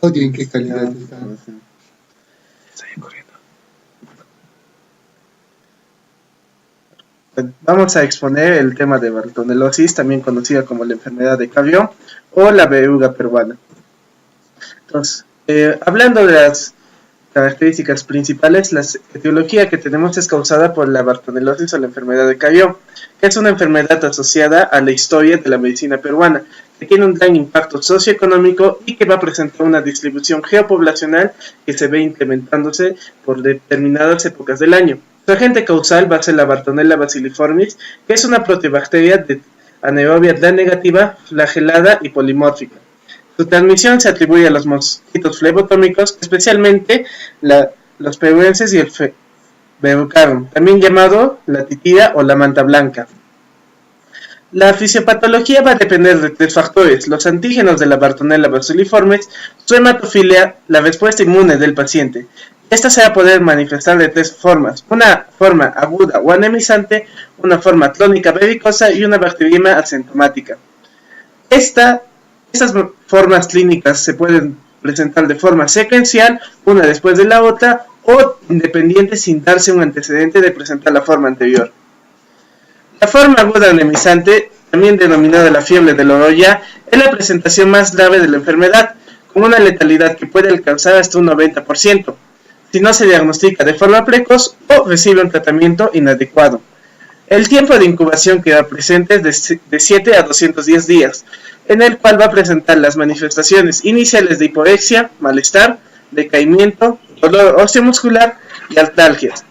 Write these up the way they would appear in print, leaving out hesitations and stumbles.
Oye, ¿en qué calidad está? Vamos a exponer el tema de bartonelosis, también conocida como la enfermedad de Cavió o la verruga peruana. Entonces, hablando de las características principales, la etiología que tenemos es causada por la bartonelosis o la enfermedad de Cavió, que es una enfermedad asociada a la historia de la medicina peruana, que tiene un gran impacto socioeconómico y que va a presentar una distribución geopoblacional que se ve incrementándose por determinadas épocas del año. Su agente causal va a ser la Bartonella bacilliformis, que es una proteobacteria de anaerobia Gram negativa, flagelada y polimórfica. Su transmisión se atribuye a los mosquitos flebotómicos, especialmente los peruenses y el verrucarum, también llamado la titida o la manta blanca. La fisiopatología va a depender de tres factores: los antígenos de la Bartonella bacilliformis, su hematofilia, la respuesta inmune del paciente. Esta se va a poder manifestar de tres formas: una forma aguda o anemizante, una forma clónica vericosa y una bacteriemia asintomática. Estas formas clínicas se pueden presentar de forma secuencial, una después de la otra, o independiente sin darse un antecedente de presentar la forma anterior. La forma aguda anemizante, también denominada la fiebre de Loroya, es la presentación más grave de la enfermedad, con una letalidad que puede alcanzar hasta un 90%, si no se diagnostica de forma precoz o recibe un tratamiento inadecuado. El tiempo de incubación que va presente es de 7 a 210 días, en el cual va a presentar las manifestaciones iniciales de hiporexia, malestar, decaimiento, dolor osteomuscular y artalgias.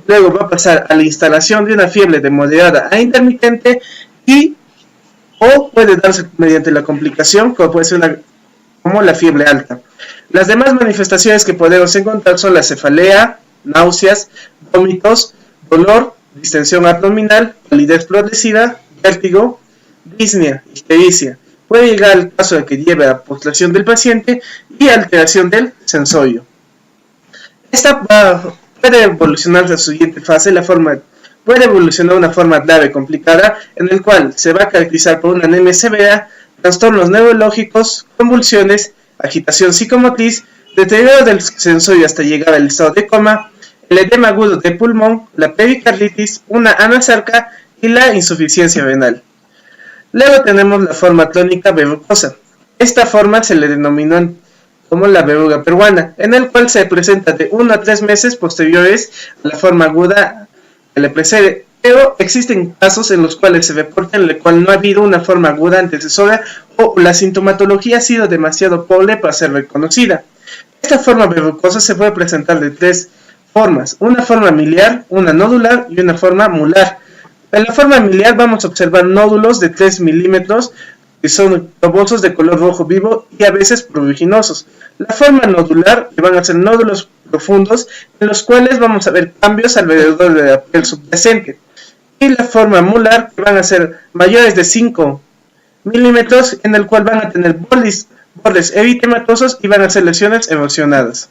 Luego va a pasar a la instalación de una fiebre de moderada a intermitente o puede darse mediante la complicación, como puede ser como la fiebre alta. Las demás manifestaciones que podemos encontrar son la cefalea, náuseas, vómitos, dolor, distensión abdominal, palidez progresiva, vértigo, disnea, ictericia. Puede llegar al caso de que lleve a postración del paciente y alteración del sensorio. Esta puede evolucionar a su siguiente fase, puede evolucionar una forma grave complicada, en el cual se va a caracterizar por una anemia severa, trastornos neurológicos, convulsiones, agitación psicomotriz, deterioro del sensorio hasta llegar al estado de coma, el edema agudo de pulmón, la pericarditis, una anasarca y la insuficiencia renal. Luego tenemos la forma clónica verrucosa. Esta forma se le denominó como la verruga peruana, en el cual se presenta de 1 a 3 meses posteriores a la forma aguda que le precede, pero existen casos en los cuales se reporta en el cual no ha habido una forma aguda antecesora o la sintomatología ha sido demasiado pobre para ser reconocida. Esta forma verrucosa se puede presentar de tres formas: una forma miliar, una nodular y una forma mular. En la forma miliar vamos a observar nódulos de 3 milímetros que son globosos de color rojo vivo y a veces pruriginosos. La forma nodular, que van a ser nódulos profundos en los cuales vamos a ver cambios alrededor de la piel subyacente. Y la forma mular, que van a ser mayores de 5 milímetros, en el cual van a tener bordes eritematosos y van a ser lesiones erosionadas.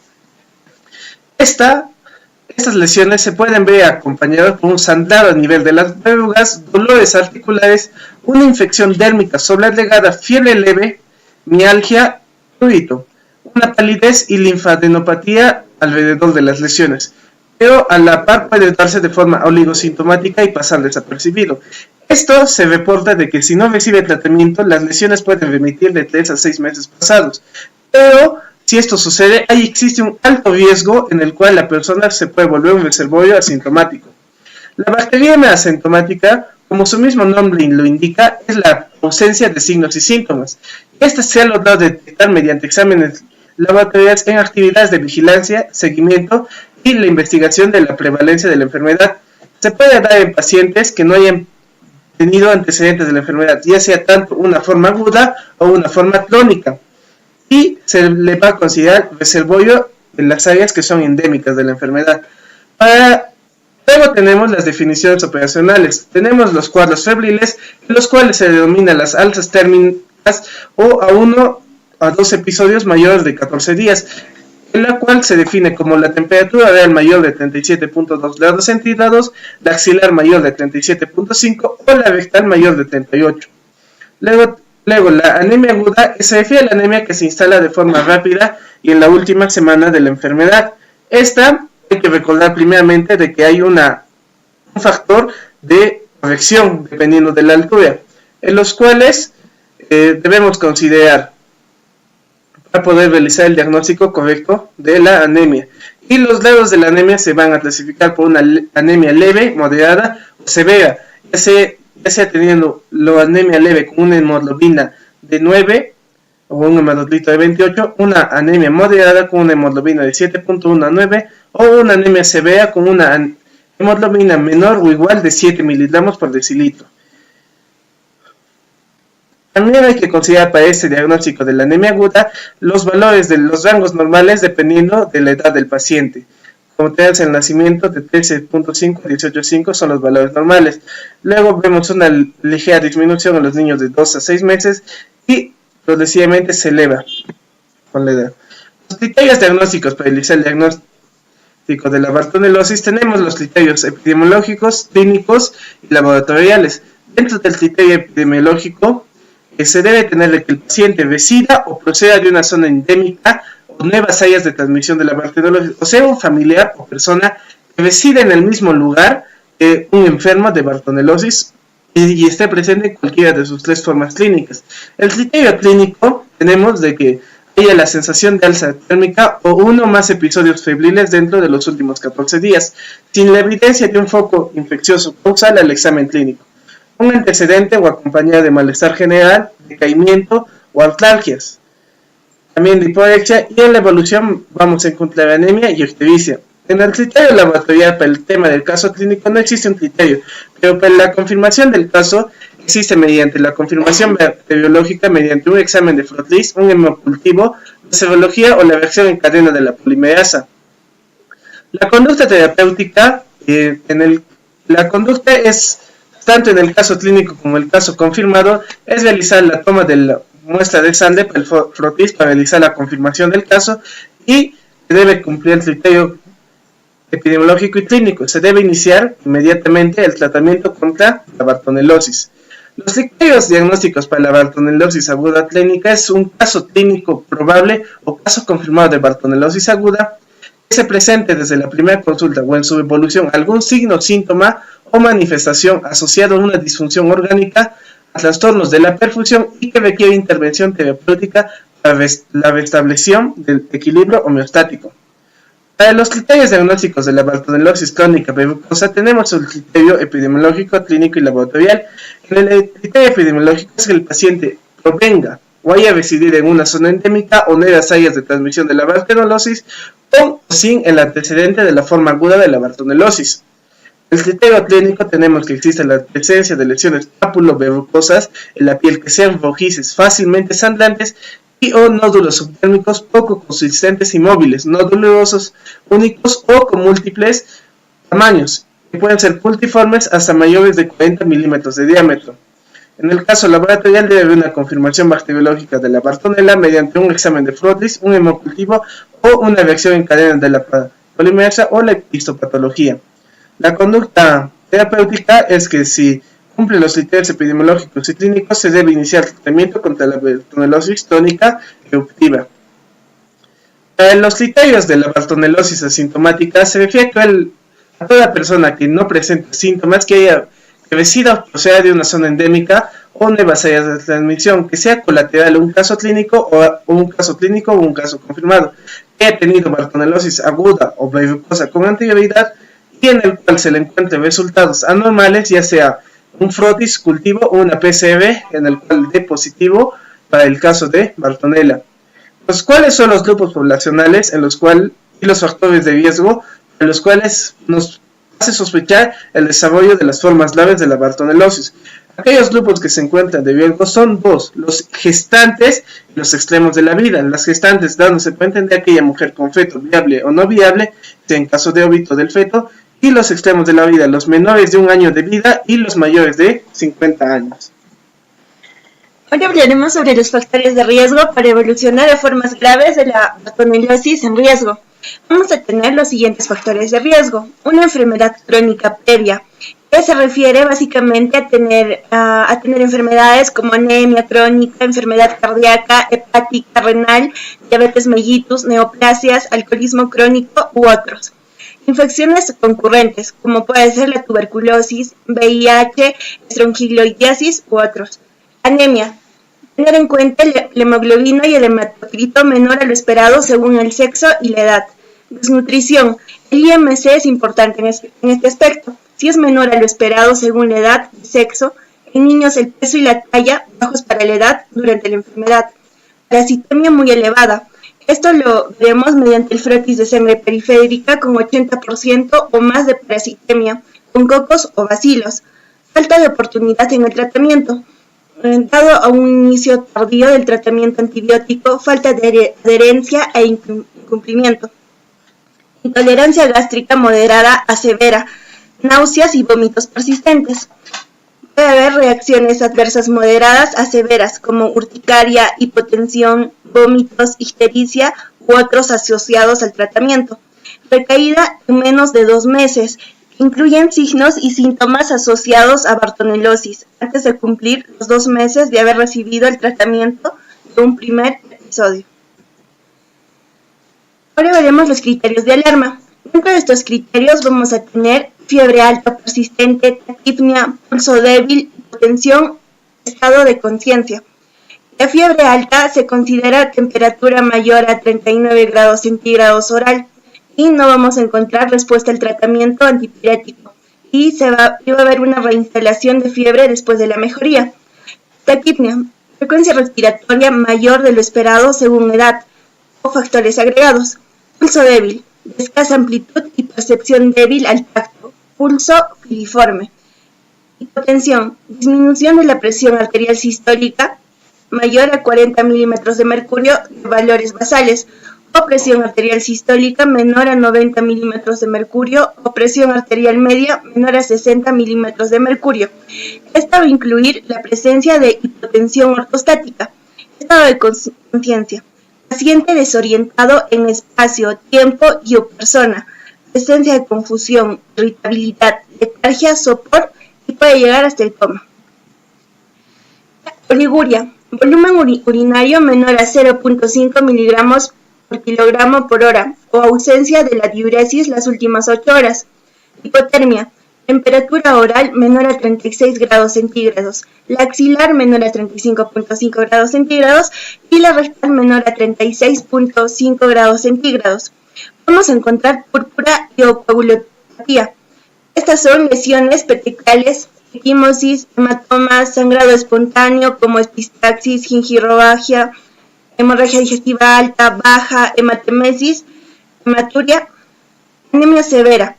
Estas lesiones se pueden ver acompañadas por un sangrado a nivel de las verrugas, dolores articulares, una infección dérmica sobreagregada, fiebre leve, mialgia, prurito, una palidez y linfadenopatía alrededor de las lesiones, pero a la par puede darse de forma oligosintomática y pasar desapercibido. Esto se reporta de que si no recibe tratamiento, las lesiones pueden remitir de 3 a 6 meses pasados, pero si esto sucede, ahí existe un alto riesgo en el cual la persona se puede volver un reservorio asintomático. La bacteriemia asintomática, como su mismo nombre lo indica, es la ausencia de signos y síntomas. Esta se ha logrado detectar mediante exámenes laboratoriales en actividades de vigilancia, seguimiento y la investigación de la prevalencia de la enfermedad. Se puede dar en pacientes que no hayan tenido antecedentes de la enfermedad, ya sea tanto una forma aguda o una forma crónica, y se le va a considerar reservorio en las áreas que son endémicas de la enfermedad. Luego tenemos las definiciones operacionales. Tenemos los cuadros febriles, en los cuales se denominan las alzas térmicas o a 1 a 2 episodios mayores de 14 días, en la cual se define como la temperatura real mayor de 37.2 grados centígrados, la axilar mayor de 37.5 o la rectal mayor de 38. Luego Luego, la anemia aguda se refiere a la anemia que se instala de forma rápida y en la última semana de la enfermedad. Esta, hay que recordar primeramente de que hay un factor de corrección dependiendo de la altura, en los cuales debemos considerar para poder realizar el diagnóstico correcto de la anemia. Y los grados de la anemia se van a clasificar por una anemia leve, moderada o severa, ya sea teniendo la anemia leve con una hemoglobina de 9 o un hematocrito de 28, una anemia moderada con una hemoglobina de 7.1 a 9 o una anemia severa con una hemoglobina menor o igual de 7 miligramos por decilitro. También hay que considerar para este diagnóstico de la anemia aguda los valores de los rangos normales dependiendo de la edad del paciente. Como tengas el nacimiento de 13.5 a 18.5 son los valores normales. Luego vemos una ligera disminución en los niños de 2 a 6 meses y progresivamente se eleva con la edad. Los criterios diagnósticos para realizar el diagnóstico de la bartonelosis tenemos los criterios epidemiológicos, clínicos y laboratoriales. Dentro del criterio epidemiológico se debe tener que el paciente resida o proceda de una zona endémica o nuevas áreas de transmisión de la bartonelosis, o sea, un familiar o persona que reside en el mismo lugar que un enfermo de bartonelosis y esté presente en cualquiera de sus 3 formas clínicas. El criterio clínico tenemos de que haya la sensación de alza térmica o uno o más episodios febriles dentro de los últimos 14 días, sin la evidencia de un foco infeccioso causal al examen clínico, un antecedente o acompañado de malestar general, decaimiento o artralgias, también de hiporexia, y en la evolución vamos a encontrar anemia y ictericia. En el criterio laboratorial para el tema del caso clínico no existe un criterio, pero para la confirmación del caso existe mediante la confirmación bacteriológica mediante un examen de Frotlis, un hemocultivo, la serología o la reacción en cadena de la polimerasa. La conducta terapéutica, la conducta es tanto en el caso clínico como en el caso confirmado, es realizar la toma de la muestra de sangre para el Frotlis para realizar la confirmación del caso y se debe cumplir el criterio epidemiológico y clínico. Se debe iniciar inmediatamente el tratamiento contra la bartonelosis. Los criterios diagnósticos para la bartonelosis aguda clínica es un caso clínico probable o caso confirmado de bartonelosis aguda que se presente desde la primera consulta o en su evolución algún signo, síntoma o manifestación asociado a una disfunción orgánica, a trastornos de la perfusión y que requiere intervención terapéutica para la restablección del equilibrio homeostático. Para los criterios diagnósticos de la bartonelosis crónica verrucosa tenemos el criterio epidemiológico, clínico y laboratorial. En el criterio epidemiológico es que el paciente provenga o haya residido en una zona endémica o nuevas áreas de transmisión de la bartonelosis con o sin el antecedente de la forma aguda de la bartonelosis. En el criterio clínico tenemos que existe la presencia de lesiones papuloverrucosas en la piel que sean rojizas, fácilmente sangrantes y o nódulos subdérmicos poco consistentes y móviles, no dolorosos, únicos o con múltiples tamaños, que pueden ser multiformes hasta mayores de 40 milímetros de diámetro. En el caso laboratorial debe haber una confirmación bacteriológica de la bartonela mediante un examen de Frotlis, un hemocultivo o una reacción en cadena de la polimerasa o la histopatología. La conducta terapéutica es que si cumple los criterios epidemiológicos y clínicos se debe iniciar tratamiento contra la bartonelosis crónica eruptiva. Para los criterios de la bartonelosis asintomática se refiere a toda persona que no presenta síntomas, que resida o proceda de una zona endémica o nuevas áreas de transmisión, que sea colateral a un caso clínico o un caso confirmado, que haya tenido bartonelosis aguda o verrucosa con anterioridad y en el cual se le encuentren resultados anormales, ya sea un Frotlis cultivo o una PCR en el cual dé positivo para el caso de bartonela. ¿Cuáles son los grupos poblacionales y los factores de riesgo en los cuales nos hace sospechar el desarrollo de las formas graves de la bartonelosis? Aquellos grupos que se encuentran de riesgo son dos: los gestantes y los extremos de la vida. Las gestantes, dándose por entender aquella mujer con feto viable o no viable, en caso de óbito del feto, y los extremos de la vida, los menores de 1 año de vida y los mayores de 50 años. Ahora hablaremos sobre los factores de riesgo para evolucionar a formas graves de la bartonelosis en riesgo. Vamos a tener los siguientes factores de riesgo: una enfermedad crónica previa, que se refiere básicamente a tener enfermedades como anemia crónica, enfermedad cardíaca, hepática, renal, diabetes mellitus, neoplasias, alcoholismo crónico u otros. Infecciones concurrentes, como puede ser la tuberculosis, VIH, estrongiloidiasis u otros. Anemia. Tener en cuenta la hemoglobina y el hematocrito menor a lo esperado según el sexo y la edad. Desnutrición. El IMC es importante en este aspecto. Si es menor a lo esperado según la edad y sexo, en niños el peso y la talla bajos para la edad durante la enfermedad. Parasitemia muy elevada. Esto lo vemos mediante el frotis de sangre periférica con 80% o más de parasitemia, con cocos o bacilos. Falta de oportunidad en el tratamiento. Dado a un inicio tardío del tratamiento antibiótico, falta de adherencia e incumplimiento. Intolerancia gástrica moderada a severa, náuseas y vómitos persistentes. Puede haber reacciones adversas moderadas a severas como urticaria, hipotensión, vómitos, ictericia u otros asociados al tratamiento. Recaída en menos de 2 meses. Incluyen signos y síntomas asociados a bartonelosis antes de cumplir los 2 meses de haber recibido el tratamiento de un primer episodio. Ahora veremos los criterios de alarma. Dentro de estos criterios vamos a tener fiebre alta persistente, taquipnea, pulso débil, hipotensión, estado de conciencia. La fiebre alta se considera temperatura mayor a 39 grados centígrados oral y no vamos a encontrar respuesta al tratamiento antipirético y va a haber una reinstalación de fiebre después de la mejoría. Taquipnea, frecuencia respiratoria mayor de lo esperado según edad o factores agregados. Pulso débil, de escasa amplitud y percepción débil al tacto. Pulso filiforme. Hipotensión, disminución de la presión arterial sistólica mayor a 40 milímetros de mercurio de valores basales, o presión arterial sistólica menor a 90 milímetros de mercurio, o presión arterial media menor a 60 milímetros de mercurio. Esta va a incluir la presencia de hipotensión ortostática. Estado de conciencia. Paciente desorientado en espacio, tiempo y o persona. Presencia de confusión, irritabilidad, letargia, sopor y puede llegar hasta el coma. Oliguria. Volumen urinario menor a 0.5 miligramos por kilogramo por hora o ausencia de la diuresis las últimas 8 horas. Hipotermia. Temperatura oral menor a 36 grados centígrados, la axilar menor a 35.5 grados centígrados y la rectal menor a 36.5 grados centígrados. Vamos a encontrar púrpura y o coagulopatía. Estas son lesiones petequiales, equimosis, hematomas, sangrado espontáneo como epistaxis, gingirrovagia, hemorragia digestiva alta, baja, hematemesis, hematuria, anemia severa.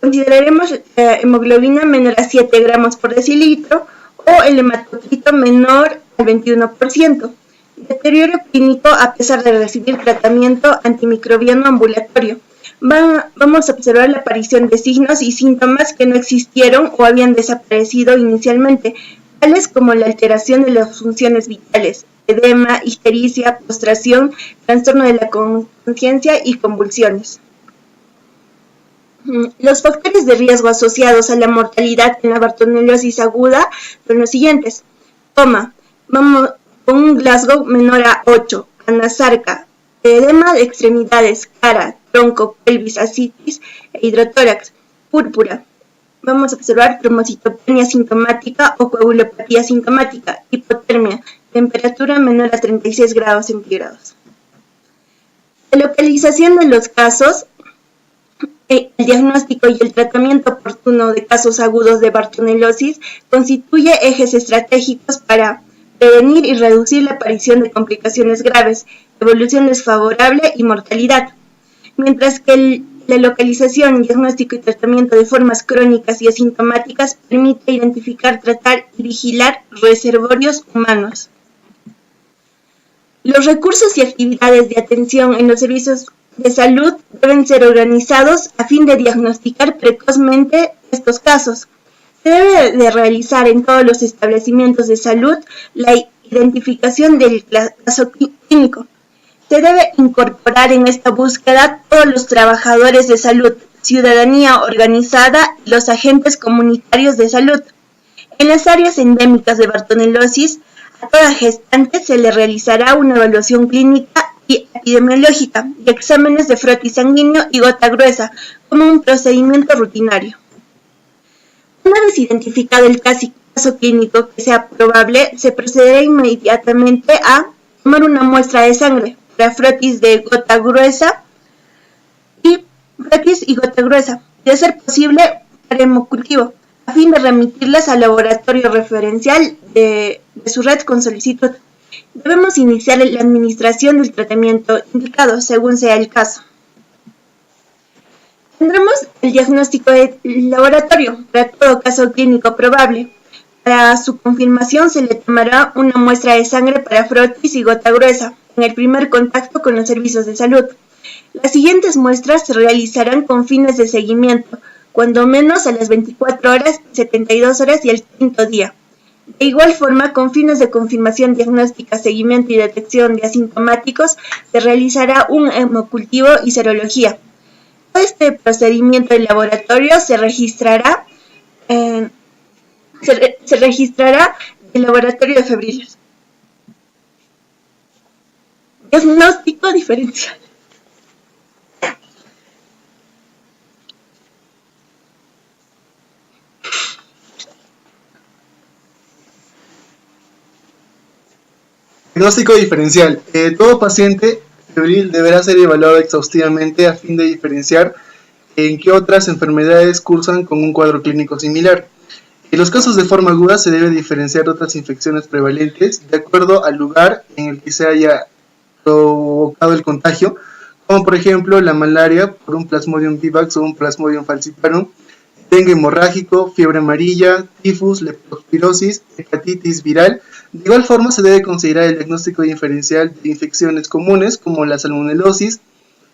Consideraremos hemoglobina menor a 7 gramos por decilitro o el hematocrito menor al 21%. Deterioro clínico a pesar de recibir tratamiento antimicrobiano ambulatorio. Vamos a observar la aparición de signos y síntomas que no existieron o habían desaparecido inicialmente, tales como la alteración de las funciones vitales, edema, ictericia, postración, trastorno de la conciencia y convulsiones. Los factores de riesgo asociados a la mortalidad en la bartonelosis aguda son los siguientes. Coma, vamos con un Glasgow menor a 8, anasarca, edema de extremidades, cara, tronco, pelvis, ascitis e hidrotórax. Púrpura, vamos a observar trombocitopenia sintomática o coagulopatía sintomática. Hipotermia, temperatura menor a 36 grados centígrados. La localización de los casos, el diagnóstico y el tratamiento oportuno de casos agudos de bartonelosis constituye ejes estratégicos para prevenir y reducir la aparición de complicaciones graves, evolución desfavorable y mortalidad. Mientras que la localización, diagnóstico y tratamiento de formas crónicas y asintomáticas permite identificar, tratar y vigilar reservorios humanos. Los recursos y actividades de atención en los servicios de salud deben ser organizados a fin de diagnosticar precozmente estos casos. Se debe de realizar en todos los establecimientos de salud la identificación del caso clínico. Se debe incorporar en esta búsqueda todos los trabajadores de salud, ciudadanía organizada y los agentes comunitarios de salud. En las áreas endémicas de bartonelosis, a toda gestante se le realizará una evaluación clínica y epidemiológica y exámenes de frotis sanguíneo y gota gruesa como un procedimiento rutinario. Una vez identificado el caso clínico que sea probable, se procederá inmediatamente a tomar una muestra de sangre para frotis de gota gruesa y de ser posible para hemocultivo, a fin de remitirlas al laboratorio referencial de su red con solicitud. Debemos iniciar la administración del tratamiento indicado según sea el caso. Tendremos el diagnóstico de laboratorio para todo caso clínico probable. Para su confirmación se le tomará una muestra de sangre para frotis y gota gruesa en el primer contacto con los servicios de salud. Las siguientes muestras se realizarán con fines de seguimiento, cuando menos a las 24 horas, 72 horas y el quinto día. De igual forma, con fines de confirmación diagnóstica, seguimiento y detección de asintomáticos, se realizará un hemocultivo y serología. Todo este procedimiento de laboratorio se registrará el laboratorio de febriles. Diagnóstico diferencial. Diagnóstico diferencial. Todo paciente febril deberá ser evaluado exhaustivamente a fin de diferenciar en qué otras enfermedades cursan con un cuadro clínico similar. En los casos de forma aguda se debe diferenciar otras infecciones prevalentes de acuerdo al lugar en el que se haya provocado el contagio, como por ejemplo la malaria por un Plasmodium vivax o un Plasmodium falciparum, dengue hemorrágico, fiebre amarilla, tifus, leptospirosis, hepatitis viral. De igual forma se debe considerar el diagnóstico diferencial de infecciones comunes como la salmonelosis,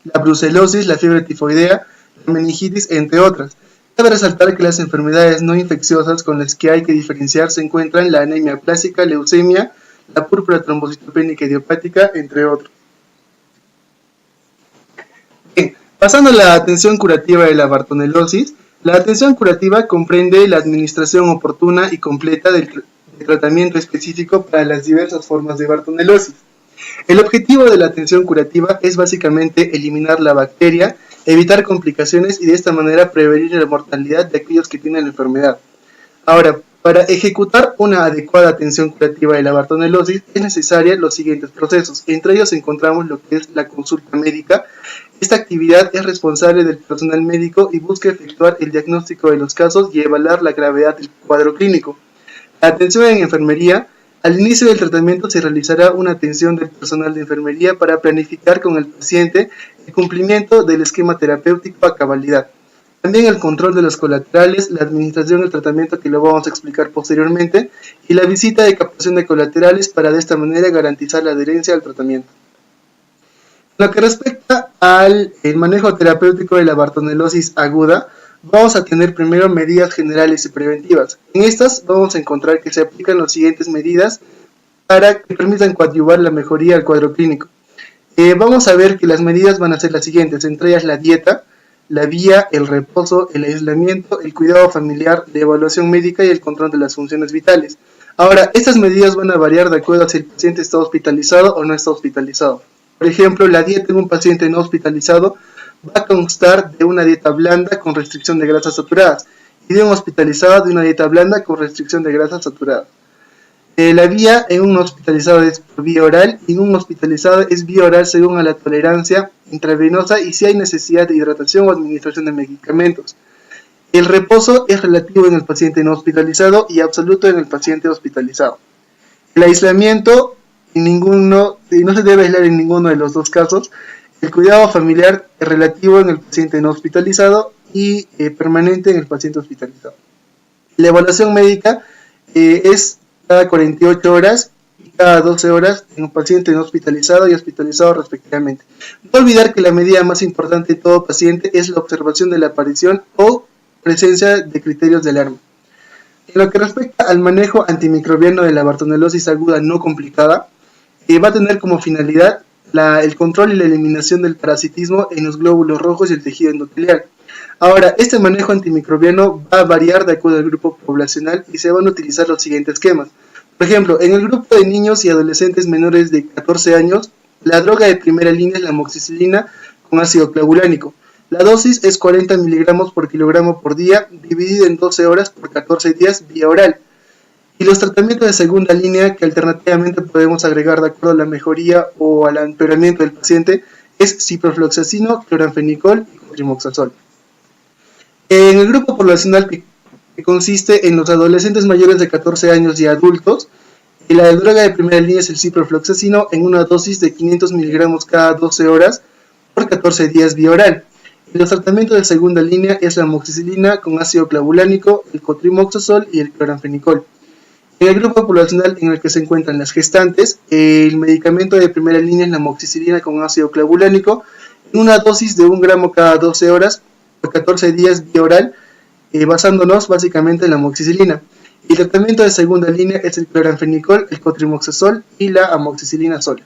la brucelosis, la fiebre tifoidea, la meningitis, entre otras. Cabe resaltar que las enfermedades no infecciosas con las que hay que diferenciar se encuentran la anemia plástica, leucemia, la púrpura trombocitopénica idiopática, entre otros. Bien, pasando a la atención curativa de la bartonelosis, la atención curativa comprende la administración oportuna y completa del tratamiento específico para las diversas formas de bartonelosis. El objetivo de la atención curativa es básicamente eliminar la bacteria, evitar complicaciones y de esta manera prevenir la mortalidad de aquellos que tienen la enfermedad. Ahora, para ejecutar una adecuada atención curativa de la bartonelosis es necesaria los siguientes procesos. Entre ellos encontramos lo que es la consulta médica. Esta actividad es responsable del personal médico y busca efectuar el diagnóstico de los casos y evaluar la gravedad del cuadro clínico. La atención en enfermería. Al inicio del tratamiento se realizará una atención del personal de enfermería para planificar con el paciente el cumplimiento del esquema terapéutico a cabalidad. También el control de los colaterales, la administración del tratamiento que lo vamos a explicar posteriormente y la visita de captación de colaterales para de esta manera garantizar la adherencia al tratamiento. En lo que respecta al manejo terapéutico de la bartonelosis aguda, vamos a tener primero medidas generales y preventivas. En estas vamos a encontrar que se aplican las siguientes medidas para que permitan coadyuvar la mejoría del cuadro clínico. Vamos a ver que las medidas van a ser las siguientes, entre ellas la dieta, la vía, el reposo, el aislamiento, el cuidado familiar, la evaluación médica y el control de las funciones vitales. Ahora, estas medidas van a variar de acuerdo a si el paciente está hospitalizado o no está hospitalizado. Por ejemplo, la dieta en un paciente no hospitalizado va a constar de una dieta blanda con restricción de grasas saturadas y de un hospitalizado de una dieta blanda con restricción de grasas saturadas. La vía en un hospitalizado es por vía oral y en un hospitalizado es vía oral según a la tolerancia intravenosa y si hay necesidad de hidratación o administración de medicamentos. El reposo es relativo en el paciente no hospitalizado y absoluto en el paciente hospitalizado. El aislamiento no se debe aislar en ninguno de los dos casos. El cuidado familiar es relativo en el paciente no hospitalizado y permanente en el paciente hospitalizado. La evaluación médica es cada 48 horas y cada 12 horas en un paciente no hospitalizado y hospitalizado respectivamente. No olvidar que la medida más importante de todo paciente es la observación de la aparición o presencia de criterios de alarma. En lo que respecta al manejo antimicrobiano de la bartonelosis aguda no complicada, va a tener como finalidad el control y la eliminación del parasitismo en los glóbulos rojos y el tejido endotelial. Ahora, este manejo antimicrobiano va a variar de acuerdo al grupo poblacional y se van a utilizar los siguientes esquemas. Por ejemplo, en el grupo de niños y adolescentes menores de 14 años, la droga de primera línea es la amoxicilina con ácido clavulánico. La dosis es 40 miligramos por kilogramo por día, dividida en 12 horas por 14 días vía oral. Y los tratamientos de segunda línea, que alternativamente podemos agregar de acuerdo a la mejoría o al empeoramiento del paciente, es ciprofloxacino, cloranfenicol y cotrimoxazol. En el grupo poblacional que consiste en los adolescentes mayores de 14 años y adultos, y la droga de primera línea es el ciprofloxacino en una dosis de 500 miligramos cada 12 horas por 14 días vía oral. Y los tratamientos de segunda línea es la amoxicilina con ácido clavulánico, el cotrimoxazol y el cloranfenicol. En el grupo poblacional en el que se encuentran las gestantes, el medicamento de primera línea es la amoxicilina con ácido clavulánico en una dosis de 1 gramo cada 12 horas por 14 días vía oral, basándonos básicamente en la amoxicilina. El tratamiento de segunda línea es el cloranfenicol, el cotrimoxazol y la amoxicilina sola.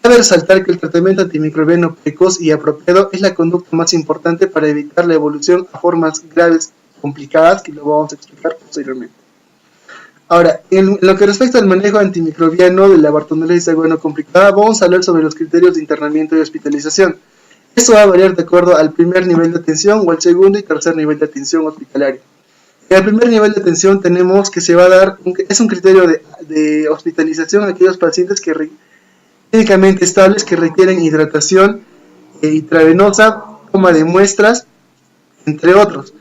Cabe resaltar que el tratamiento antimicrobiano precoz y apropiado es la conducta más importante para evitar la evolución a formas graves complicadas, que lo vamos a explicar posteriormente. Ahora, en lo que respecta al manejo antimicrobiano de la bartonellosis aguda no complicada, vamos a hablar sobre los criterios de internamiento y hospitalización. Esto va a variar de acuerdo al primer nivel de atención o al segundo y tercer nivel de atención hospitalario. En el primer nivel de atención tenemos que se va a dar, es un criterio de hospitalización a aquellos pacientes clínicamente estables que requieren hidratación intravenosa, toma de muestras, entre otros.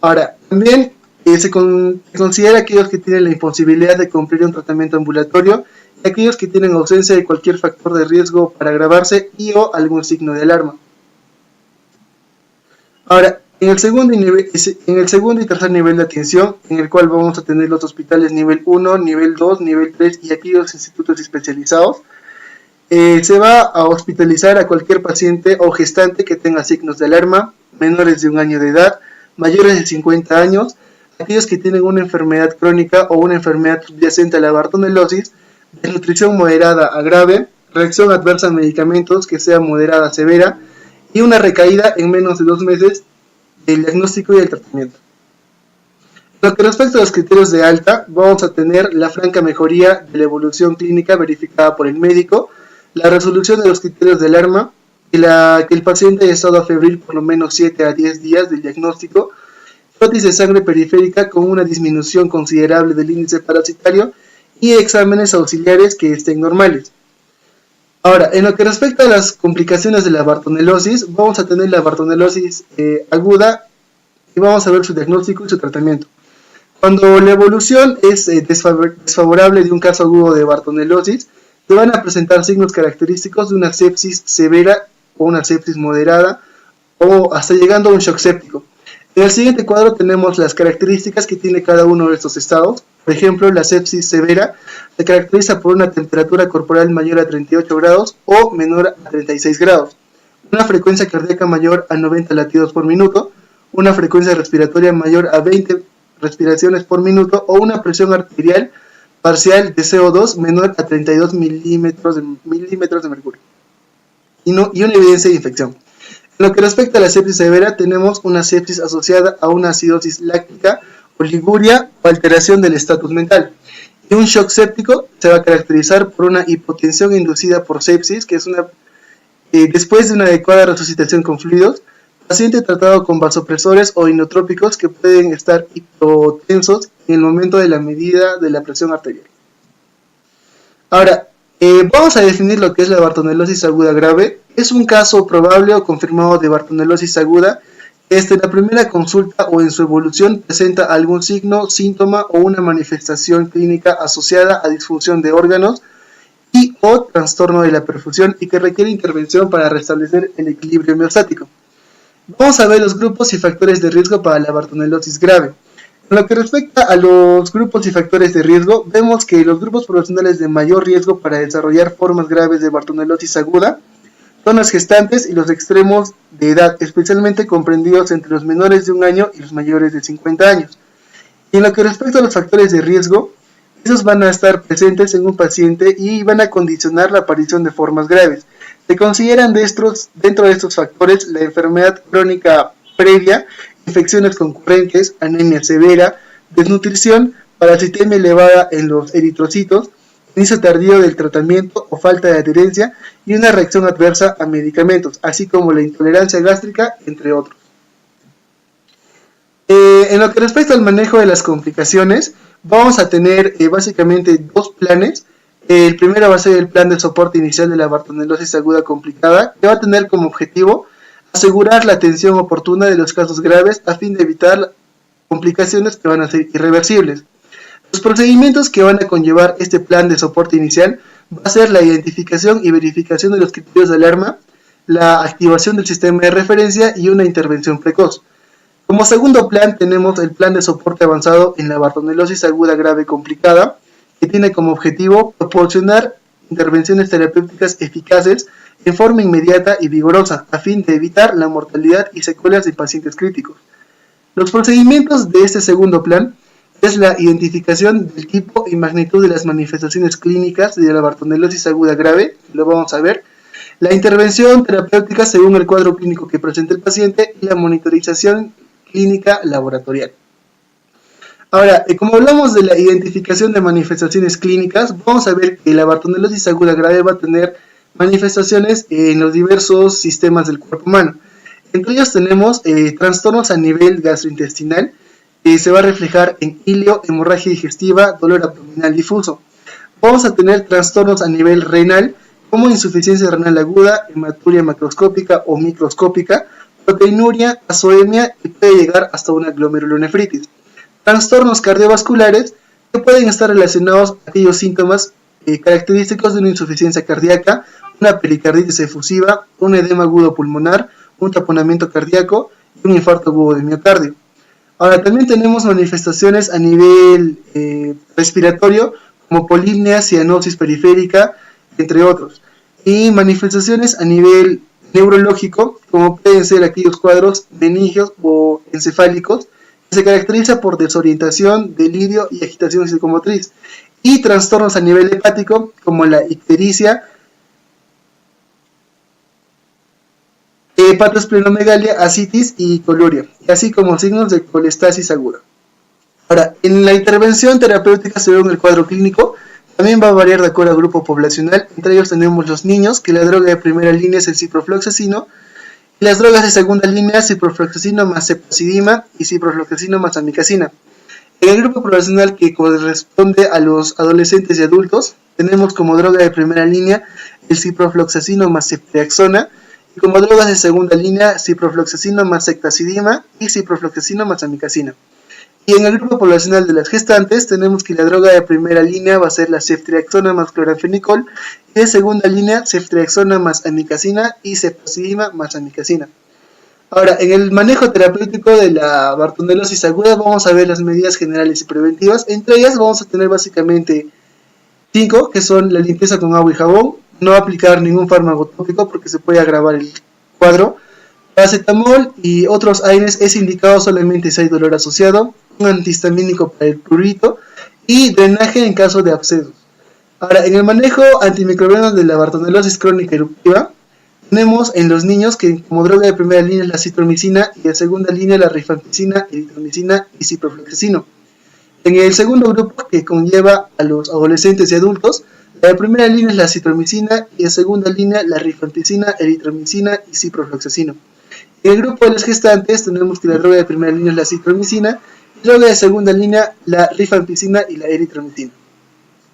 Ahora, también se considera aquellos que tienen la imposibilidad de cumplir un tratamiento ambulatorio y aquellos que tienen ausencia de cualquier factor de riesgo para agravarse y o algún signo de alarma. Ahora, en el segundo y tercer nivel de atención, en el cual vamos a tener los hospitales nivel 1, nivel 2, nivel 3 y aquellos institutos especializados, se va a hospitalizar a cualquier paciente o gestante que tenga signos de alarma, menores de 1 año de edad, mayores de 50 años, aquellos que tienen una enfermedad crónica o una enfermedad subyacente a la bartonellosis, desnutrición moderada a grave, reacción adversa a medicamentos que sea moderada a severa y una recaída en menos de 2 meses del diagnóstico y el tratamiento. Lo que respecta a los criterios de alta, vamos a tener la franca mejoría de la evolución clínica verificada por el médico, la resolución de los criterios de alarma, que el paciente haya estado febril por lo menos 7 a 10 días del diagnóstico, frotis de sangre periférica con una disminución considerable del índice parasitario y exámenes auxiliares que estén normales. Ahora, en lo que respecta a las complicaciones de la bartonellosis, vamos a tener la bartonellosis aguda y vamos a ver su diagnóstico y su tratamiento. Cuando la evolución es desfavorable de un caso agudo de bartonellosis, se van a presentar signos característicos de una sepsis severa o una sepsis moderada o hasta llegando a un shock séptico. En el siguiente cuadro tenemos las características que tiene cada uno de estos estados. Por ejemplo, la sepsis severa se caracteriza por una temperatura corporal mayor a 38 grados o menor a 36 grados, una frecuencia cardíaca mayor a 90 latidos por minuto, una frecuencia respiratoria mayor a 20 respiraciones por minuto o una presión arterial parcial de CO2 menor a 32 milímetros de mercurio y una evidencia de infección. En lo que respecta a la sepsis severa, tenemos una sepsis asociada a una acidosis láctica, oliguria o alteración del estatus mental. Y un shock séptico se va a caracterizar por una hipotensión inducida por sepsis, que es después de una adecuada resucitación con fluidos, paciente tratado con vasopresores o inotrópicos que pueden estar hipotensos en el momento de la medida de la presión arterial. Ahora, vamos a definir lo que es la bartonellosis aguda grave. Es un caso probable o confirmado de bartonellosis aguda que en la primera consulta o en su evolución presenta algún signo, síntoma o una manifestación clínica asociada a disfunción de órganos y o trastorno de la perfusión y que requiere intervención para restablecer el equilibrio homeostático. Vamos a ver los grupos y factores de riesgo para la bartonellosis grave. En lo que respecta a los grupos y factores de riesgo, vemos que los grupos poblacionales de mayor riesgo para desarrollar formas graves de bartonellosis aguda son las gestantes y los extremos de edad, especialmente comprendidos entre los menores de 1 año y los mayores de 50 años. Y en lo que respecta a los factores de riesgo, esos van a estar presentes en un paciente y van a condicionar la aparición de formas graves. Se consideran dentro de estos factores la enfermedad crónica previa, infecciones concurrentes, anemia severa, desnutrición, parasitemia elevada en los eritrocitos, inicio tardío del tratamiento o falta de adherencia y una reacción adversa a medicamentos, así como la intolerancia gástrica, entre otros. En lo que respecta al manejo de las complicaciones, vamos a tener básicamente dos planes. El primero va a ser el plan de soporte inicial de la bartonelosis aguda complicada, que va a tener como objetivo asegurar la atención oportuna de los casos graves a fin de evitar complicaciones que van a ser irreversibles. Los procedimientos que van a conllevar este plan de soporte inicial va a ser la identificación y verificación de los criterios de alarma, la activación del sistema de referencia y una intervención precoz. Como segundo plan tenemos el plan de soporte avanzado en la bartonelosis aguda grave complicada, que tiene como objetivo proporcionar intervenciones terapéuticas eficaces en forma inmediata y vigorosa, a fin de evitar la mortalidad y secuelas de pacientes críticos. Los procedimientos de este segundo plan es la identificación del tipo y magnitud de las manifestaciones clínicas de la bartonelosis aguda grave, lo vamos a ver, la intervención terapéutica según el cuadro clínico que presenta el paciente y la monitorización clínica laboratorial. Ahora, como hablamos de la identificación de manifestaciones clínicas, vamos a ver que la bartonelosis aguda grave va a tener manifestaciones en los diversos sistemas del cuerpo humano. Entre ellos tenemos trastornos a nivel gastrointestinal, que se va a reflejar en ilio, hemorragia digestiva, dolor abdominal difuso. Vamos a tener trastornos a nivel renal, como insuficiencia renal aguda, hematuria macroscópica o microscópica, proteinuria, azoemia y puede llegar hasta una glomerulonefritis. Trastornos cardiovasculares que pueden estar relacionados a aquellos síntomas característicos de una insuficiencia cardíaca, una pericarditis efusiva, un edema agudo pulmonar, un taponamiento cardíaco y un infarto agudo de miocardio. Ahora también tenemos manifestaciones a nivel respiratorio como polipnia, cianosis periférica, entre otros. Y manifestaciones a nivel neurológico, como pueden ser aquellos cuadros meningios o encefálicos, que se caracteriza por desorientación, delirio y agitación psicomotriz. Y trastornos a nivel hepático, como la ictericia, hepatosplenomegalia, ascitis y coluria, así como signos de colestasis aguda. Ahora, en la intervención terapéutica según el cuadro clínico, también va a variar de acuerdo al grupo poblacional. Entre ellos tenemos los niños, que la droga de primera línea es el ciprofloxacino, y las drogas de segunda línea, ciprofloxacino más ceftazidima y ciprofloxacino más amicacina. En el grupo poblacional que corresponde a los adolescentes y adultos, tenemos como droga de primera línea el ciprofloxacino más ceftriaxona, y como drogas de segunda línea, ciprofloxacino más ceftazidima y ciprofloxacino más amicacina. Y en el grupo poblacional de las gestantes tenemos que la droga de primera línea va a ser la ceftriaxona más cloranfenicol y de segunda línea ceftriaxona más amicacina y ceftazidima más amicacina. Ahora, en el manejo terapéutico de la bartonelosis aguda vamos a ver las medidas generales y preventivas. Entre ellas vamos a tener básicamente 5, que son la limpieza con agua y jabón, no aplicar ningún fármaco tópico porque se puede agravar el cuadro. Paracetamol y otros AINES es indicado solamente si hay dolor asociado, un antihistamínico para el prurito y drenaje en caso de abscesos. Ahora, en el manejo antimicrobiano de la bartonelosis crónica eruptiva, tenemos en los niños que como droga de primera línea es la citromicina y de segunda línea la rifampicina, eritromicina y ciprofloxacino. En el segundo grupo, que conlleva a los adolescentes y adultos, la de primera línea es la citromicina y de segunda línea la rifampicina, eritromicina y ciprofloxacino. En el grupo de las gestantes tenemos que la droga de primera línea es la citromicina y la droga de segunda línea la rifampicina y la eritromicina.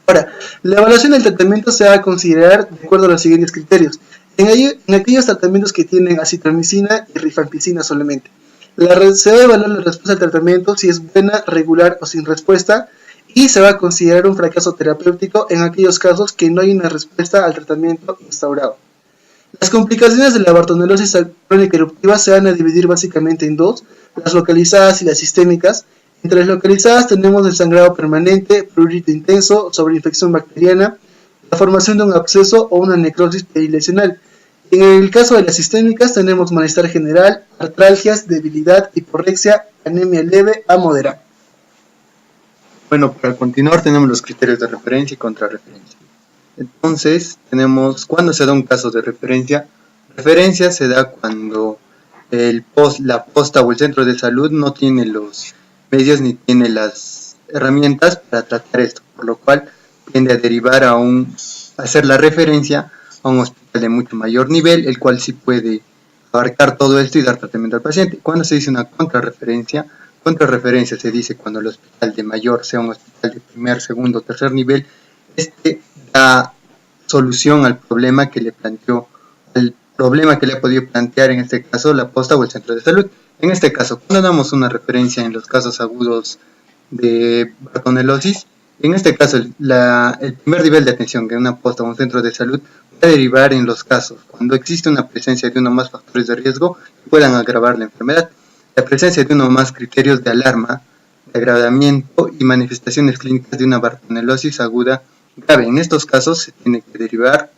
Ahora, la evaluación del tratamiento se va a considerar de acuerdo a los siguientes criterios. En aquellos tratamientos que tienen acitromicina y rifampicina solamente. Se va a evaluar la respuesta al tratamiento si es buena, regular o sin respuesta, y se va a considerar un fracaso terapéutico en aquellos casos que no hay una respuesta al tratamiento instaurado. Las complicaciones de la bartonelosis crónica eruptiva se van a dividir básicamente en dos, las localizadas y las sistémicas. Entre las localizadas tenemos el sangrado permanente, prurito intenso, sobreinfección bacteriana, la formación de un absceso o una necrosis perilesional. En el caso de las sistémicas tenemos malestar general, artralgias, debilidad, hiporrexia, anemia leve a moderada. Bueno, para continuar tenemos los criterios de referencia y contrarreferencia. Entonces, tenemos cuando se da un caso de referencia. Referencia se da cuando la posta o el centro de salud no tiene los medios ni tiene las herramientas para tratar esto, por lo cual tiende a derivar a hacer la referencia a un hospital de mucho mayor nivel, el cual sí puede abarcar todo esto y dar tratamiento al paciente. Cuando se dice una contrarreferencia se dice cuando el hospital de mayor sea un hospital de primer, segundo, tercer nivel, da solución al problema que le ha podido plantear en este caso la posta o el centro de salud. En este caso, cuando damos una referencia en los casos agudos de bartonelosis, en este caso el primer nivel de atención de una posta o un centro de salud va a derivar en los casos cuando existe una presencia de uno o más factores de riesgo que puedan agravar la enfermedad, la presencia de uno o más criterios de alarma, de agravamiento y manifestaciones clínicas de una bartonelosis aguda grave. En estos casos se tiene que derivar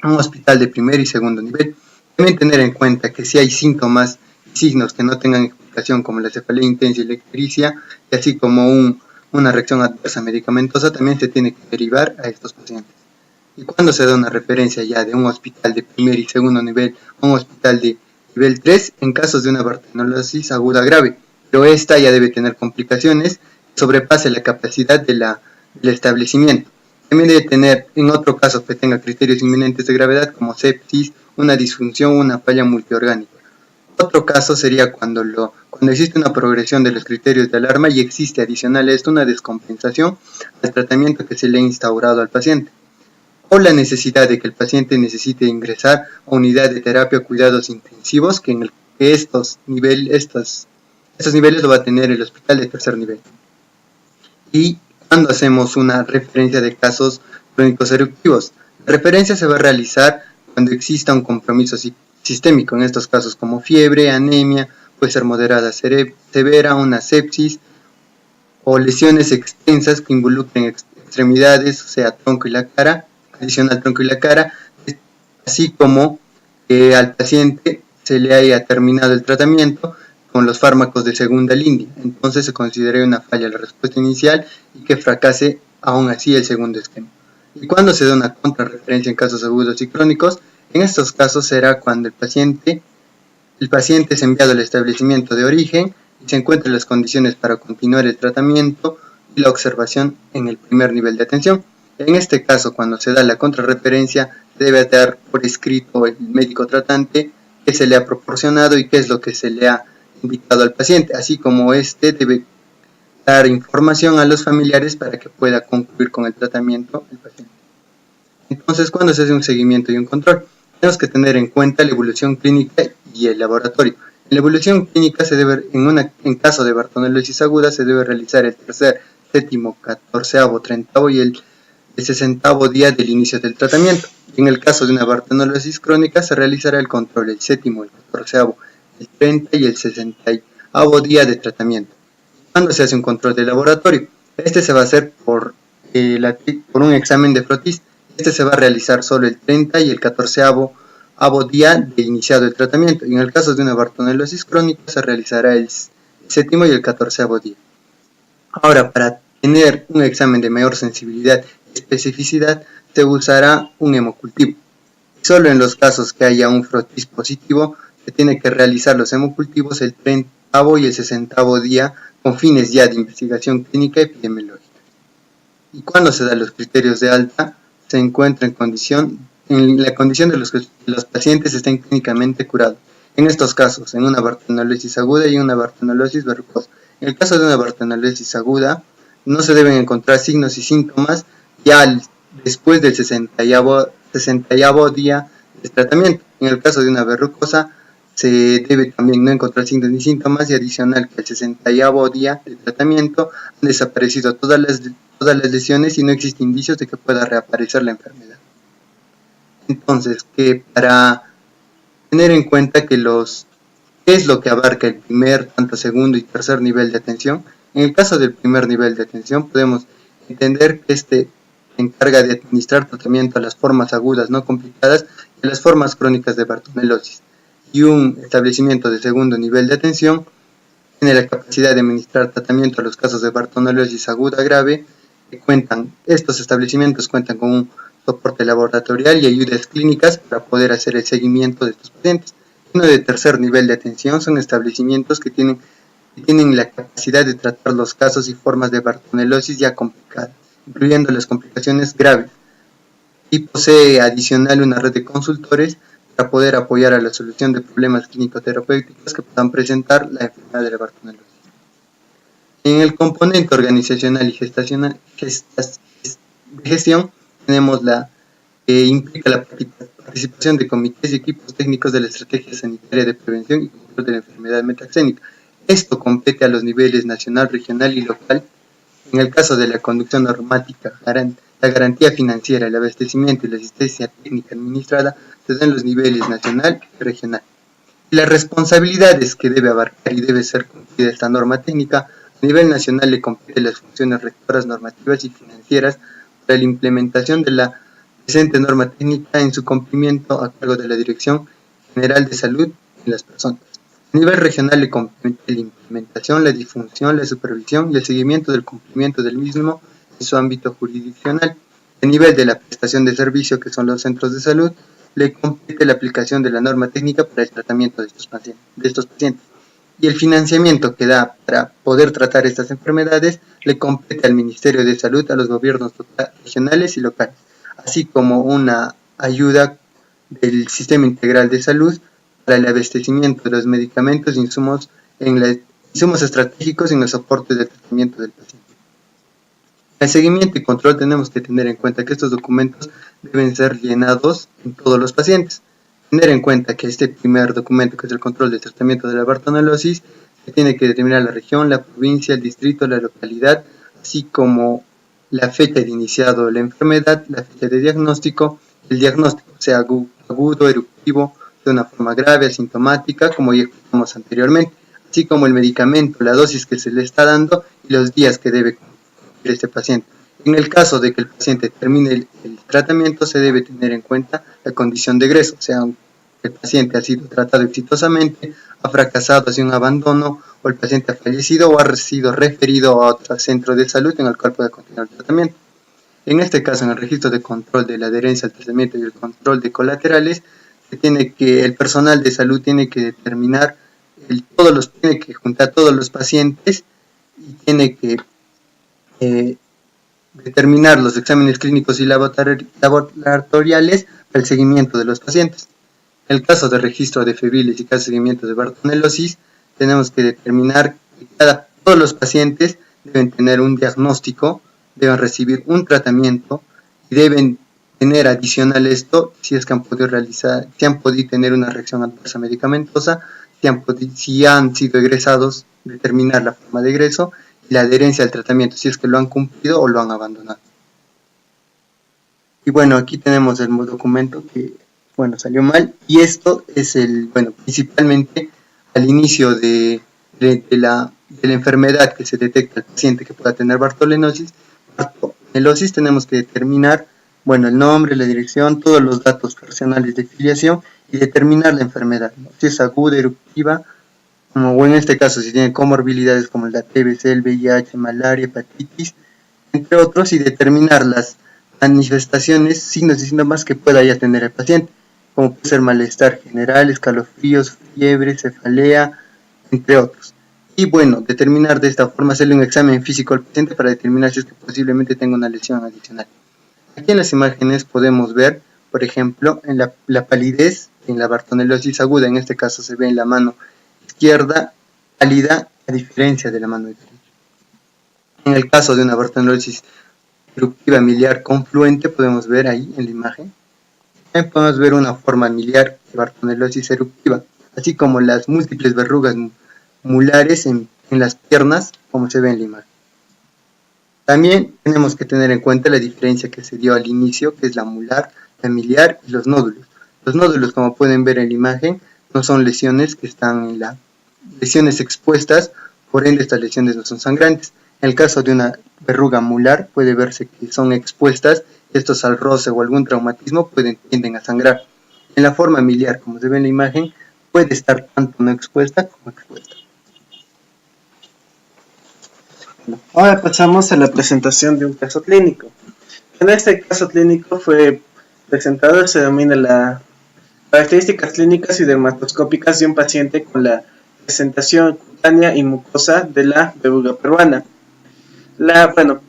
a un hospital de primer y segundo nivel. Deben tener en cuenta que si hay síntomas y signos que no tengan explicación, como la cefalea intensa y la ictericia, y así como una reacción adversa medicamentosa, también se tiene que derivar a estos pacientes. Y cuando se da una referencia ya de un hospital de primer y segundo nivel a un hospital de nivel 3, en casos de una bartonelosis aguda grave, pero esta ya debe tener complicaciones que sobrepase la capacidad del establecimiento. También debe tener, en otro caso que tenga criterios inminentes de gravedad como sepsis, una disfunción o una falla multiorgánica. Otro caso sería cuando existe una progresión de los criterios de alarma y existe adicional a esto una descompensación al tratamiento que se le ha instaurado al paciente, o la necesidad de que el paciente necesite ingresar a unidad de terapia o cuidados intensivos, que estos niveles lo va a tener el hospital de tercer nivel. Y cuando hacemos una referencia de casos crónicos eruptivos, la referencia se va a realizar cuando exista un compromiso sistémico, en estos casos como fiebre, anemia, puede ser moderada severa, una sepsis o lesiones extensas que involucren extremidades, o sea, tronco y la cara, adicional tronco y la cara, así como que al paciente se le haya terminado el tratamiento con los fármacos de segunda línea. Entonces se considera una falla la respuesta inicial y que fracase aún así el segundo esquema. Y cuando se da una contrarreferencia en casos agudos y crónicos, en estos casos será cuando el paciente es enviado al establecimiento de origen y se encuentran las condiciones para continuar el tratamiento y la observación en el primer nivel de atención. En este caso, cuando se da la contrarreferencia, se debe dar por escrito el médico tratante qué se le ha proporcionado y qué es lo que se le ha invitado al paciente, así como debe dar información a los familiares para que pueda concluir con el tratamiento el paciente. Entonces, cuando se hace un seguimiento y un control, tenemos que tener en cuenta la evolución clínica y el laboratorio. En la evolución clínica en caso de bartonelosis aguda se debe realizar el tercer, séptimo, 14º, 30º y el 60º día del inicio del tratamiento. En el caso de una bartonelosis crónica se realizará el control el séptimo, el 14º, el 30 y el 60º día de tratamiento. Cuando se hace un control de laboratorio, se va a hacer por un examen de frotis. Se va a realizar solo el 30 y el 14º día de iniciado el tratamiento. Y en el caso de una bartonelosis crónica se realizará el séptimo y el 14º día. Ahora, para tener un examen de mayor sensibilidad y especificidad, se usará un hemocultivo. Solo en los casos que haya un frotis positivo, se tiene que realizar los hemocultivos el 30º y el 60º día con fines ya de investigación clínica epidemiológica. Y cuando se dan los criterios de alta, se encuentra en la condición de los que los pacientes estén clínicamente curados. En estos casos, en una bartonelosis aguda y una bartonelosis verrucosa. En el caso de una bartonelosis aguda, no se deben encontrar signos y síntomas ya después del 60º día de tratamiento. En el caso de una verrucosa, se debe también no encontrar signos ni síntomas y adicional que al 60º día de tratamiento han desaparecido todas las lesiones y no existen indicios de que pueda reaparecer la enfermedad. Entonces, que para tener en cuenta qué es lo que abarca el primer, tanto segundo y tercer nivel de atención. En el caso del primer nivel de atención, podemos entender que se encarga de administrar tratamiento a las formas agudas no complicadas y a las formas crónicas de bartonelosis. Y un establecimiento de segundo nivel de atención tiene la capacidad de administrar tratamiento a los casos de bartonelosis aguda grave. Estos establecimientos cuentan con un soporte laboratorial y ayudas clínicas para poder hacer el seguimiento de estos pacientes. Uno de tercer nivel de atención son establecimientos que tienen la capacidad de tratar los casos y formas de bartonelosis ya complicadas, incluyendo las complicaciones graves, y posee adicional una red de consultores para poder apoyar a la solución de problemas clínico-terapéuticos que puedan presentar la enfermedad de la bartonelosis. En el componente organizacional y gestión tenemos la que implica la participación de comités y equipos técnicos de la estrategia sanitaria de prevención y control de la enfermedad metaxénica. Esto compete a los niveles nacional, regional y local. En el caso de la conducción normática, la garantía financiera, el abastecimiento y la asistencia técnica administrada se dan en los niveles nacional y regional. Y las responsabilidades que debe abarcar y debe ser cumplida esta norma técnica, a nivel nacional le compete las funciones rectoras normativas y financieras para la implementación de la presente norma técnica en su cumplimiento a cargo de la Dirección General de Salud y las personas. A nivel regional le compete la implementación, la difusión, la supervisión y el seguimiento del cumplimiento del mismo en su ámbito jurisdiccional. A nivel de la prestación de servicio, que son los centros de salud, le compete la aplicación de la norma técnica para el tratamiento de estos pacientes. Y el financiamiento que da para poder tratar estas enfermedades le compete al Ministerio de Salud, a los gobiernos regionales y locales, así como una ayuda del Sistema Integral de Salud para el abastecimiento de los medicamentos e insumos estratégicos en el soporte del tratamiento del paciente. En el seguimiento y control tenemos que tener en cuenta que estos documentos deben ser llenados en todos los pacientes. Tener en cuenta que este primer documento, que es el control del tratamiento de la bartonelosis, se tiene que determinar la región, la provincia, el distrito, la localidad, así como la fecha de iniciado la enfermedad, la fecha de diagnóstico, el diagnóstico, sea agudo, eruptivo, de una forma grave, asintomática, como ya explicamos anteriormente, así como el medicamento, la dosis que se le está dando y los días que debe cumplir este paciente. En el caso de que el paciente termine el tratamiento, se debe tener en cuenta la condición de egreso, o sea, el paciente ha sido tratado exitosamente, ha fracasado, ha sido un abandono, o el paciente ha fallecido o ha sido referido a otro centro de salud en el cual pueda continuar el tratamiento. En este caso, en el registro de control de la adherencia al tratamiento y el control de colaterales, el personal de salud tiene que determinar, tiene que juntar a todos los pacientes y tiene que determinar los exámenes clínicos y laboratoriales para el seguimiento de los pacientes. En el caso de registro de febriles y caso de seguimiento de bartonelosis, tenemos que determinar que todos los pacientes deben tener un diagnóstico, deben recibir un tratamiento y deben tener adicional esto, si es que han podido tener una reacción adversa medicamentosa, si han sido egresados, determinar la forma de egreso y la adherencia al tratamiento, si es que lo han cumplido o lo han abandonado. Y bueno, aquí tenemos el documento que, salió mal, y esto es principalmente al inicio de la enfermedad que se detecta al paciente que pueda tener bartonelosis, tenemos que determinar el nombre, la dirección, todos los datos personales de filiación y determinar la enfermedad, ¿no? Si es aguda, eruptiva, o en este caso si tiene comorbilidades como la TBC, el VIH, malaria, hepatitis, entre otros, y determinar las manifestaciones, signos y síntomas que pueda ya tener el paciente, como puede ser malestar general, escalofríos, fiebre, cefalea, entre otros. Y determinar de esta forma, hacerle un examen físico al paciente para determinar si es que posiblemente tenga una lesión adicional. Aquí en las imágenes podemos ver, por ejemplo, en la palidez, en la bartonelosis aguda, en este caso se ve en la mano izquierda pálida, a diferencia de la mano derecha. En el caso de una bartonelosis eruptiva miliar confluente, podemos ver ahí en la imagen, también podemos ver una forma miliar de bartonelosis eruptiva, así como las múltiples verrugas mulares en las piernas, como se ve en la imagen. También tenemos que tener en cuenta la diferencia que se dio al inicio, que es la mular, la miliar y los nódulos. Los nódulos, como pueden ver en la imagen, no son lesiones que están en lesiones expuestas, por ende estas lesiones no son sangrantes. En el caso de una verruga mular puede verse que son expuestas, estos al roce o algún traumatismo tienden a sangrar. En la forma miliar, como se ve en la imagen, puede estar tanto no expuesta como expuesta. Ahora pasamos a la presentación de un caso clínico. En este caso clínico fue presentado, se denomina Características clínicas y dermatoscópicas de un paciente con la presentación cutánea y mucosa de la verruga peruana.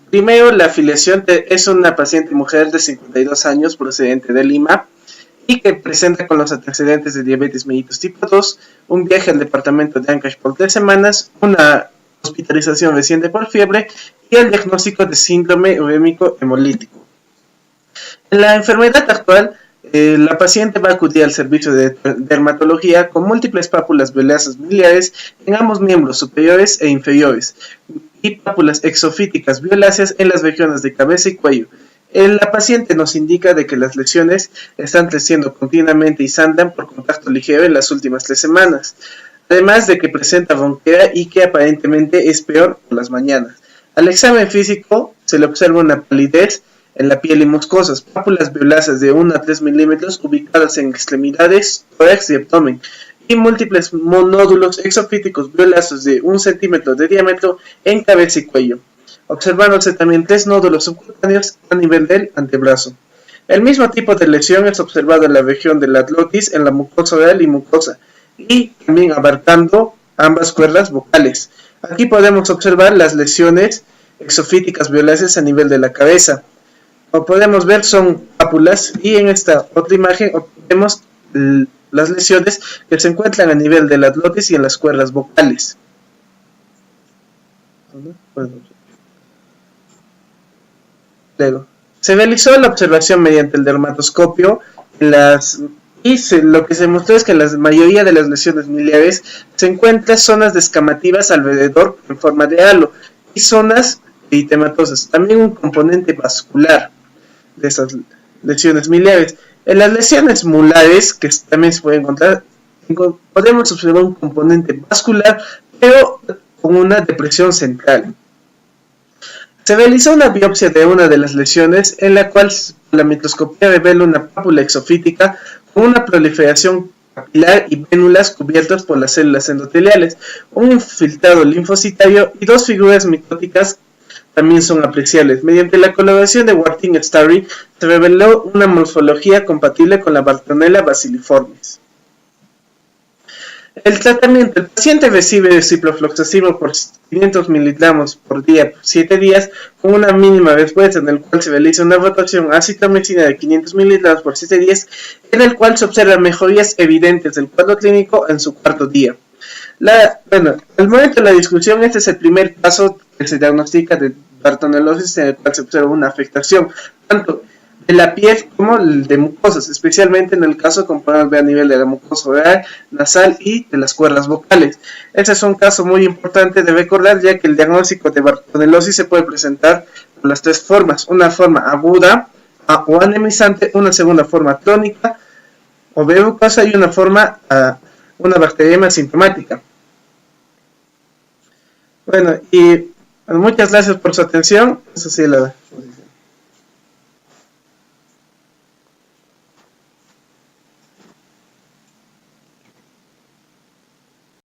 Primero, la afiliación es una paciente mujer de 52 años procedente de Lima y que presenta con los antecedentes de diabetes mellitus tipo 2, un viaje al departamento de Ancash por 3 semanas, una hospitalización reciente por fiebre y el diagnóstico de síndrome urémico hemolítico. En la enfermedad actual, la paciente va a acudir al servicio de dermatología con múltiples pápulas violáceas biliares en ambos miembros superiores e inferiores y pápulas exofíticas violáceas en las regiones de cabeza y cuello. La paciente nos indica de que las lesiones están creciendo continuamente y sandan por contacto ligero en las últimas 3 semanas, además de que presenta ronquera y que aparentemente es peor por las mañanas. Al examen físico se le observa una palidez en la piel y mucosas, pápulas violáceas de 1 a 3 milímetros ubicadas en extremidades, tórax y abdomen, y múltiples nódulos exofíticos violáceos de 1 centímetro de diámetro en cabeza y cuello, observándose también 3 nódulos subcutáneos a nivel del antebrazo. El mismo tipo de lesión es observado en la región de la glotis, en la mucosa oral y mucosa, y también abarcando ambas cuerdas vocales. Aquí podemos observar las lesiones exofíticas violáceas a nivel de la cabeza. Como podemos ver, son pápulas, y en esta otra imagen vemos las lesiones que se encuentran a nivel de la glotis y en las cuerdas vocales. Luego, se realizó la observación mediante el dermatoscopio lo que se mostró es que en la mayoría de las lesiones miliares se encuentran zonas descamativas alrededor en forma de halo y zonas eritematosas, también un componente vascular de esas lesiones miliares. En las lesiones molares, que también se puede encontrar, podemos observar un componente vascular, pero con una depresión central. Se realizó una biopsia de una de las lesiones, en la cual la microscopía revela una pápula exofítica con una proliferación capilar y vénulas cubiertas por las células endoteliales, un infiltrado linfocitario y 2 figuras micóticas también son apreciables. Mediante la colaboración de Wartin-Starry se reveló una morfología compatible con la Bartonella bacilliformis. El tratamiento: el paciente recibe ciprofloxacino por 500 miligramos por día por 7 días con una mínima respuesta, en el cual se realiza una rotación a acitromicina de 500 miligramos por 7 días, en el cual se observan mejorías evidentes del cuadro clínico en su 4º día. Al momento de la discusión, este es el primer caso que se diagnostica de bartonelosis, en el cual se observa una afectación tanto de la piel como de mucosas, especialmente en el caso como podemos ver a nivel de la mucosa oral, nasal y de las cuerdas vocales. Este es un caso muy importante de recordar, ya que el diagnóstico de bartonelosis se puede presentar con las 3 formas: una forma aguda o anemizante, una segunda forma crónica o verrucosa y una bacteriemia asintomática. Muchas gracias por su atención. Eso sí,